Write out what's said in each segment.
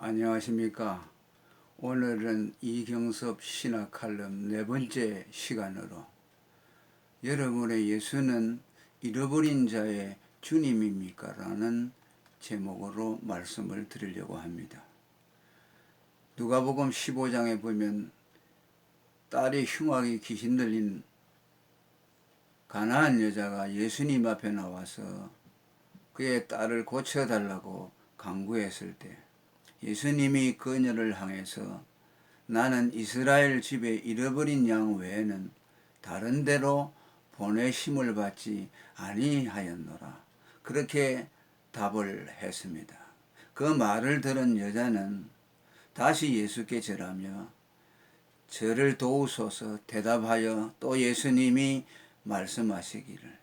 안녕하십니까. 오늘은 이경섭 신학 칼럼 네 번째 시간으로 여러분의 예수는 잃어버린 자의 주님입니까? 라는 제목으로 말씀을 드리려고 합니다. 누가복음 15장에 보면 딸이 흉악이 귀신 들린 가나안 여자가 예수님 앞에 나와서 그의 딸을 고쳐달라고 간구했을 때 예수님이 그녀를 향해서 나는 이스라엘 집에 잃어버린 양 외에는 다른 데로 보내심을 받지 아니하였노라. 그렇게 답을 했습니다. 그 말을 들은 여자는 다시 예수께 절하며 저를 도우소서 대답하여 또 예수님이 말씀하시기를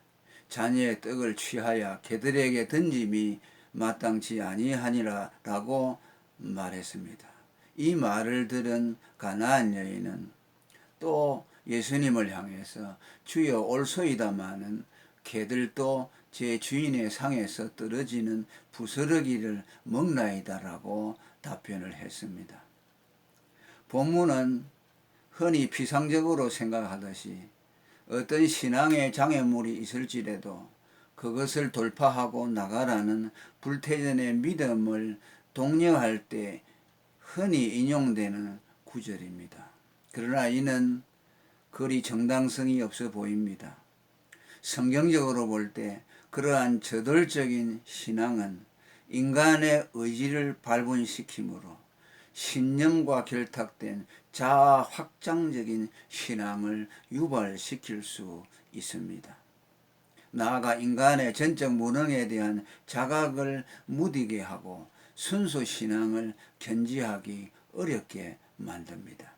자녀의 떡을 취하여 개들에게 던짐이 마땅치 아니하니라 라고 말했습니다. 이 말을 들은 가나안 여인은 또 예수님을 향해서 주여 올소이다마는 개들도 제 주인의 상에서 떨어지는 부스러기를 먹나이다라고 답변을 했습니다. 본문은 흔히 피상적으로 생각하듯이 어떤 신앙의 장애물이 있을지라도 그것을 돌파하고 나가라는 불태전의 믿음을 독려할 때 흔히 인용되는 구절입니다. 그러나 이는 그리 정당성이 없어 보입니다. 성경적으로 볼 때 그러한 저돌적인 신앙은 인간의 의지를 발본시키므로 신념과 결탁된 자아 확장적인 신앙을 유발시킬 수 있습니다. 나아가 인간의 전적 무능에 대한 자각을 무디게 하고 순수 신앙을 견지하기 어렵게 만듭니다.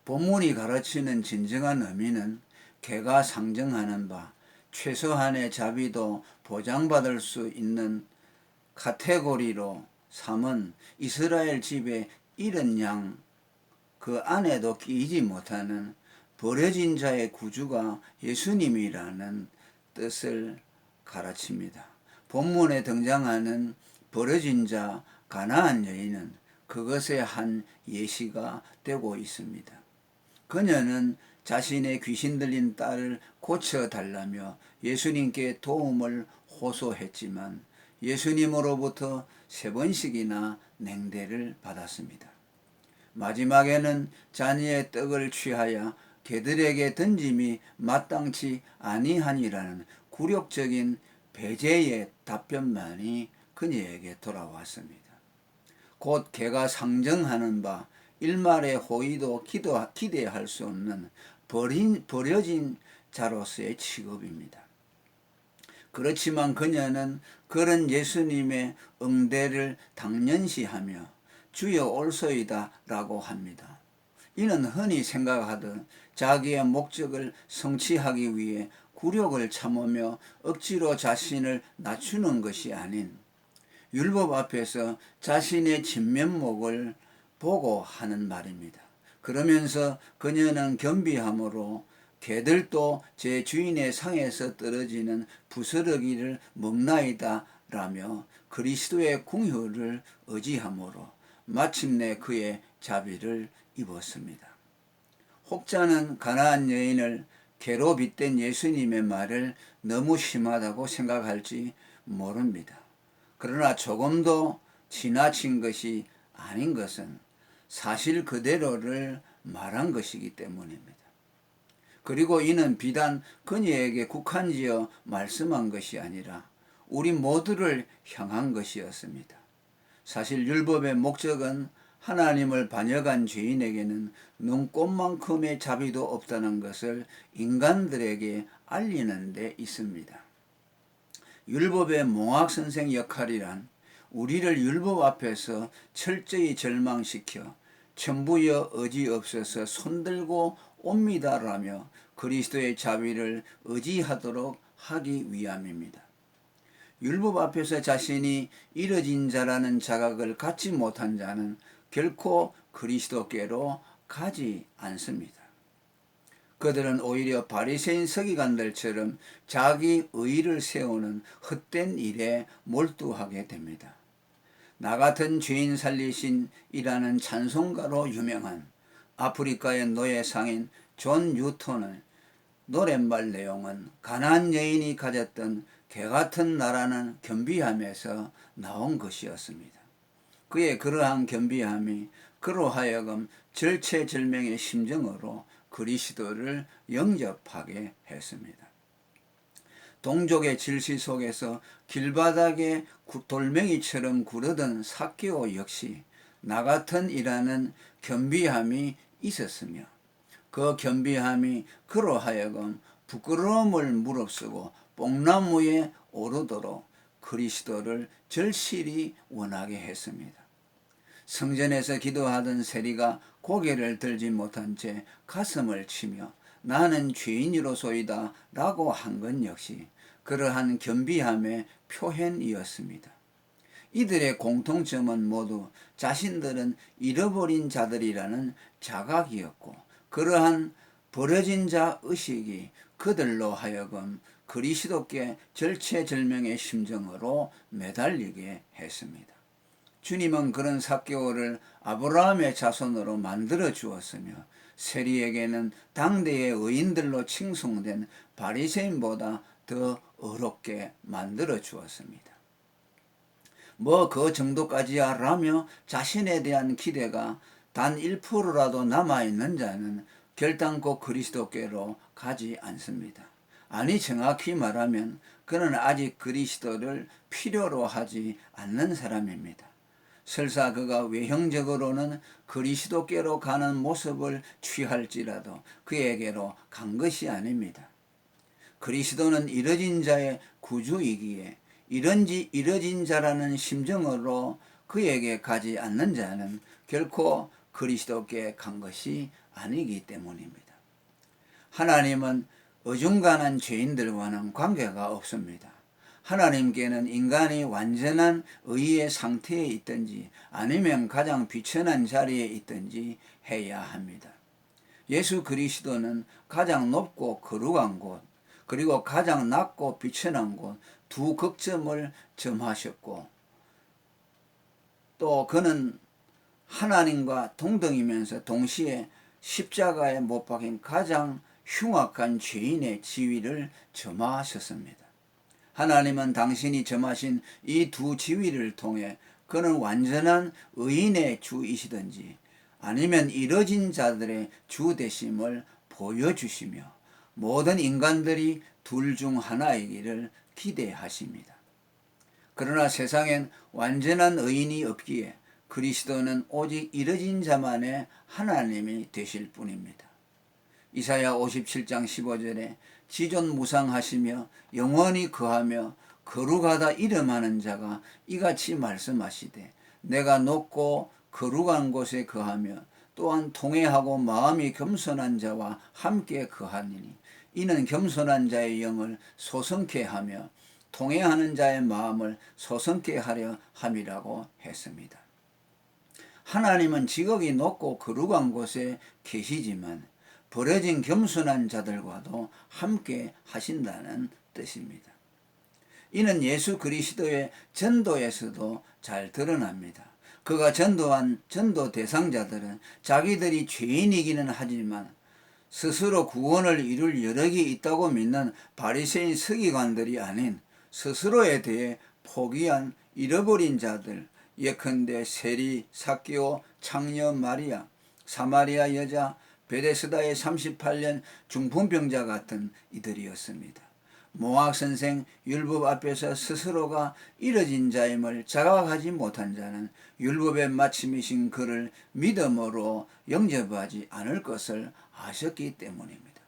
본문이 가르치는 진정한 의미는 개가 상정하는 바 최소한의 자비도 보장받을 수 있는 카테고리로 삼은 이스라엘 집에 잃은 양 그 안에도 끼이지 못하는 버려진 자의 구주가 예수님이라는 뜻을 가르칩니다. 본문에 등장하는 버려진 자 가나안 여인은 그것의 한 예시가 되고 있습니다. 그녀는 자신의 귀신 들린 딸을 고쳐달라며 예수님께 도움을 호소했지만 예수님으로부터 3번씩이나 냉대를 받았습니다. 마지막에는 자녀의 떡을 취하여 개들에게 던짐이 마땅치 아니하니라는 굴욕적인 배제의 답변만이 그녀에게 돌아왔습니다. 곧 개가 상정하는 바 일말의 호의도 기대할 수 없는 버려진 자로서의 취급입니다. 그렇지만 그녀는 그런 예수님의 응대를 당연시하며 주여 올소이다 라고 합니다. 이는 흔히 생각하듯 자기의 목적을 성취하기 위해 굴욕을 참으며 억지로 자신을 낮추는 것이 아닌 율법 앞에서 자신의 진면목을 보고 하는 말입니다. 그러면서 그녀는 겸비함으로 개들도 제 주인의 상에서 떨어지는 부스러기를 먹나이다 라며 그리스도의 궁휼을 의지함으로 마침내 그의 자비를 입었습니다. 혹자는 가나안 여인을 개로 빗댄 예수님의 말을 너무 심하다고 생각할지 모릅니다. 그러나 조금도 지나친 것이 아닌 것은 사실 그대로를 말한 것이기 때문입니다. 그리고 이는 비단 그녀에게 국한지어 말씀한 것이 아니라 우리 모두를 향한 것이었습니다. 사실 율법의 목적은 하나님을 반역한 죄인에게는 눈꽃만큼의 자비도 없다는 것을 인간들에게 알리는 데 있습니다. 율법의 몽학선생 역할이란 우리를 율법 앞에서 철저히 절망시켜 천부여 의지 없어서 손들고 옵니다라며 그리스도의 자비를 의지하도록 하기 위함입니다. 율법 앞에서 자신이 잃어진 자라는 자각을 갖지 못한 자는 결코 그리스도께로 가지 않습니다. 그들은 오히려 바리새인 서기관들처럼 자기 의의를 세우는 헛된 일에 몰두하게 됩니다. 나 같은 죄인 살리신이라는 찬송가로 유명한 아프리카의 노예상인 존 뉴턴의 노랫말 내용은 가난한 여인이 가졌던 개같은 나라는 겸비함에서 나온 것이었습니다. 그의 그러한 겸비함이 그로 하여금 절체절명의 심정으로 그리스도를 영접하게 했습니다. 동족의 질시 속에서 길바닥에 돌멩이처럼 구르던 삭개오 역시 나 같은 이라는 겸비함이 있었으며 그 겸비함이 그로 하여금 부끄러움을 무릅쓰고 뽕나무에 오르도록 그리스도를 절실히 원하게 했습니다. 성전에서 기도하던 세리가 고개를 들지 못한 채 가슴을 치며 나는 죄인이로소이다 라고 한 것 역시 그러한 겸비함의 표현이었습니다. 이들의 공통점은 모두 자신들은 잃어버린 자들이라는 자각이었고 그러한 버려진 자 의식이 그들로 하여금 그리스도께 절체절명의 심정으로 매달리게 했습니다. 주님은 그런 삭개오를 아브라함의 자손으로 만들어 주었으며 세리에게는 당대의 의인들로 칭송된 바리새인보다 더 어렵게 만들어 주었습니다. 뭐 그 정도까지야 라며 자신에 대한 기대가 단 1%라도 남아있는 자는 결단코 그리스도께로 가지 않습니다. 아니 정확히 말하면 그는 아직 그리스도를 필요로 하지 않는 사람입니다. 설사 그가 외형적으로는 그리스도께로 가는 모습을 취할지라도 그에게로 간 것이 아닙니다. 그리스도는 이뤄진 자의 구주이기에 이뤄진 자라는 심정으로 그에게 가지 않는 자는 결코 그리스도께 간 것이 아니기 때문입니다. 하나님은 어중간한 죄인들과는 관계가 없습니다. 하나님께는 인간이 완전한 의의 상태에 있든지 아니면 가장 비천한 자리에 있든지 해야 합니다. 예수 그리스도는 가장 높고 거룩한 곳 그리고 가장 낮고 비천한 곳 두 극점을 점하셨고 또 그는 하나님과 동등이면서 동시에 십자가에 못 박힌 가장 흉악한 죄인의 지위를 점하셨습니다. 하나님은 당신이 점하신 이 두 지위를 통해 그는 완전한 의인의 주이시든지 아니면 이뤄진 자들의 주 되심을 보여주시며 모든 인간들이 둘 중 하나이기를 기대하십니다. 그러나 세상엔 완전한 의인이 없기에 그리스도는 오직 이뤄진 자만의 하나님이 되실 뿐입니다. 이사야 57장 15절에 지존무상하시며 영원히 거하며 거룩하다 이름하는 자가 이같이 말씀하시되 내가 높고 거룩한 곳에 거하며 또한 통회하고 마음이 겸손한 자와 함께 거하니니 이는 겸손한 자의 영을 소성케 하며 통회하는 자의 마음을 소성케 하려 함이라고 했습니다. 하나님은 지극히 높고 거룩한 곳에 계시지만 버려진 겸손한 자들과도 함께 하신다는 뜻입니다. 이는 예수 그리스도의 전도에서도 잘 드러납니다. 그가 전도한 전도 대상자들은 자기들이 죄인이기는 하지만 스스로 구원을 이룰 여력이 있다고 믿는 바리새인 서기관들이 아닌 스스로에 대해 포기한 잃어버린 자들, 예컨대 세리, 삭개오, 창녀 마리아, 사마리아 여자, 베데스다의 38년 중풍병자 같은 이들이었습니다. 모학 선생 율법 앞에서 스스로가 이뤄진 자임을 자각하지 못한 자는 율법의 마침이신 그를 믿음으로 영접하지 않을 것을 아셨기 때문입니다.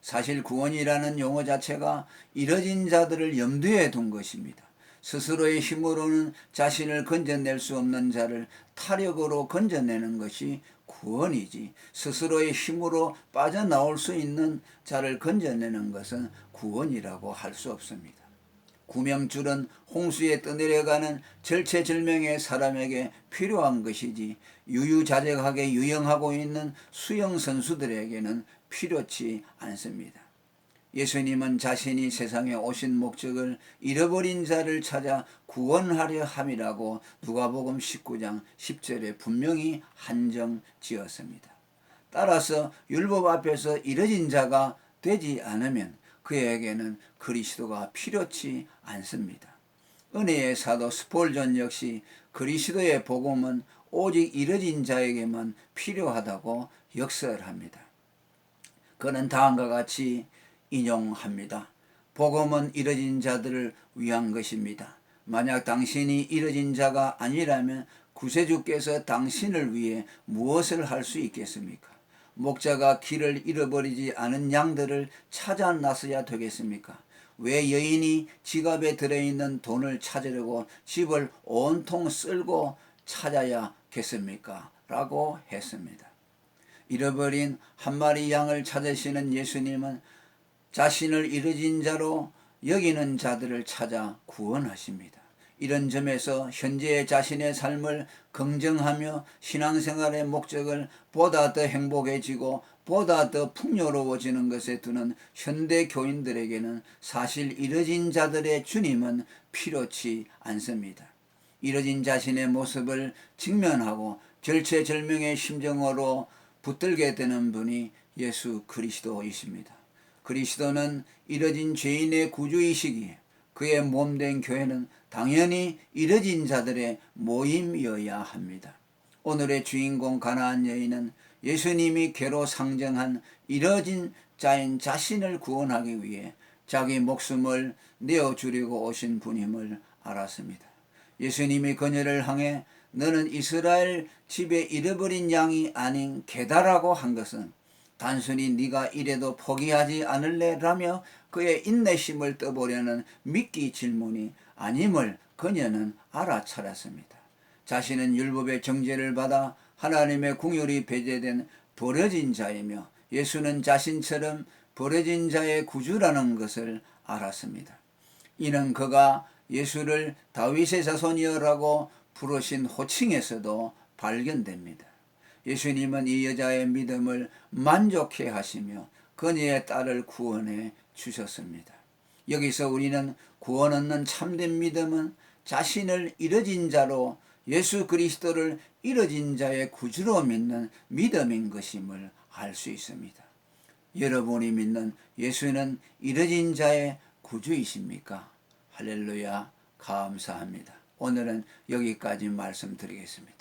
사실 구원이라는 용어 자체가 이뤄진 자들을 염두에 둔 것입니다. 스스로의 힘으로는 자신을 건져낼 수 없는 자를 타력으로 건져내는 것이 구원이지 스스로의 힘으로 빠져나올 수 있는 자를 건져내는 것은 구원이라고 할 수 없습니다. 구명줄은 홍수에 떠내려가는 절체절명의 사람에게 필요한 것이지 유유자적하게 유영하고 있는 수영 선수들에게는 필요치 않습니다. 예수님은 자신이 세상에 오신 목적을 잃어버린 자를 찾아 구원하려 함이라고 누가복음 19장 10절에 분명히 한정 지었습니다. 따라서 율법 앞에서 잃어진 자가 되지 않으면 그에게는 그리스도가 필요치 않습니다. 은혜의 사도 스폴전 역시 그리스도의 복음은 오직 잃어진 자에게만 필요하다고 역설합니다. 그는 다음과 같이 인용합니다. 복음은 잃어진 자들을 위한 것입니다. 만약 당신이 잃어진 자가 아니라면 구세주께서 당신을 위해 무엇을 할 수 있겠습니까? 목자가 길을 잃어버리지 않은 양들을 찾아 나서야 되겠습니까? 왜 여인이 지갑에 들어있는 돈을 찾으려고 집을 온통 쓸고 찾아야겠습니까? 라고 했습니다. 잃어버린 한 마리 양을 찾으시는 예수님은 자신을 잃어진 자로 여기는 자들을 찾아 구원하십니다. 이런 점에서 현재의 자신의 삶을 긍정하며 신앙생활의 목적을 보다 더 행복해지고 보다 더 풍요로워지는 것에 두는 현대 교인들에게는 사실 잃어진 자들의 주님은 필요치 않습니다. 잃어진 자신의 모습을 직면하고 절체절명의 심정으로 붙들게 되는 분이 예수 그리스도이십니다. 그리스도는 잃어진 죄인의 구주이시기에 그의 몸된 교회는 당연히 잃어진 자들의 모임이어야 합니다. 오늘의 주인공 가나안 여인은 예수님이 괴로 상정한 잃어진 자인 자신을 구원하기 위해 자기 목숨을 내어주려고 오신 분임을 알았습니다. 예수님이 그녀를 향해 너는 이스라엘 집에 잃어버린 양이 아닌 게다라고 한 것은 단순히 네가 이래도 포기하지 않을래? 라며 그의 인내심을 떠보려는 미끼 질문이 아님을 그녀는 알아차렸습니다. 자신은 율법의 정죄를 받아 하나님의 궁율이 배제된 버려진 자이며 예수는 자신처럼 버려진 자의 구주라는 것을 알았습니다. 이는 그가 예수를 다윗의 자손이여라고 부르신 호칭에서도 발견됩니다. 예수님은 이 여자의 믿음을 만족해 하시며 그녀의 딸을 구원해 주셨습니다. 여기서 우리는 구원 얻는 참된 믿음은 자신을 잃어진 자로 예수 그리스도를 잃어진 자의 구주로 믿는 믿음인 것임을 알 수 있습니다. 여러분이 믿는 예수는 잃어진 자의 구주이십니까? 할렐루야, 감사합니다. 오늘은 여기까지 말씀드리겠습니다.